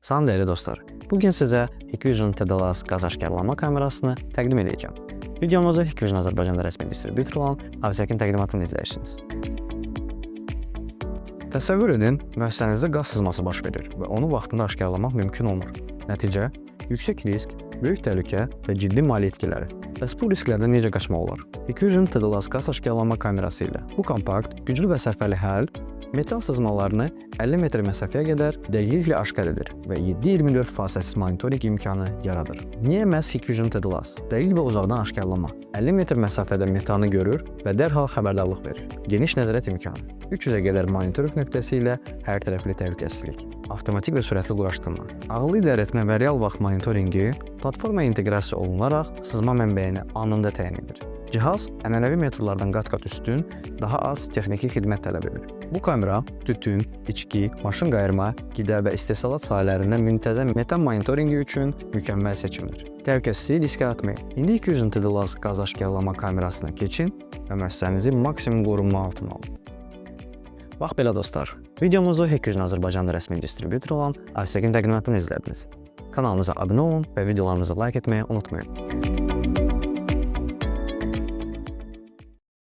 Salam dəyərli dostlar, bugün sizə Hikvision TDLAS qaz aşkarlama kamerasını təqdim edəcəm. Videomuzu Hikvision Azərbaycanda rəsmi distributor olan Avsekin təqdimatını izləyirsiniz. Təsəvvür edin, müəssisənizdə qaz sızması baş verir və onu vaxtında aşkarlamaq mümkün olmur. Nəticə, yüksək risk, böyük təhlükə və ciddi maliyyə itkiləri. Bəs bu risklərdən necə qaçmaq olar? Hikvision TDLAS qaz aşkarlama kamerası ilə bu kompakt, güclü və sərfəli həll metal sızmalarını 50 metr məsafəyə qədər dəqiqliklə aşkar edir və 7/24 fasiləsiz monitorinq imkanı yaradır. Niyə məhz Hikvision TDLAS? Dəqiq və uzaqdan aşkarlama. 50 metr məsafədə metanı görür və dərhal xəbərdarlıq verir. Geniş nəzarət imkanı. 300-ə qədər monitorinq nöqtəsi ilə hər tərəfli təhlükəsizlik. Avtomatik və sürətli quraşdırma. Ağıllı idarəetmə və real vaxt monitorinqi platforma inteqrasiya olunaraq sızma mənbəyini anında təyin edir. Cihaz ənənəvi metodlardan qat-qat üstün, daha az texniki xidmət tələb edir. Bu kamera tütün, içki, maşın qayırma, qida və istehsalat sahələrində müntəzəm metan monitorinqi üçün mükəmməl seçimdir. Təhlükəsizliyi riskə atmayın. İndi Hikvision TDLAS qaz aşkarlama kamerasına keçin və müəssisənizi maksimum qorunma altına alın. Bax belə dostlar, videomuzu Hikvision Azərbaycanda rəsmi distributor olan Avsekin təqdimatını izlədiniz. Kanalımıza abunə olun və videolarımızı like etməyi unutmayın.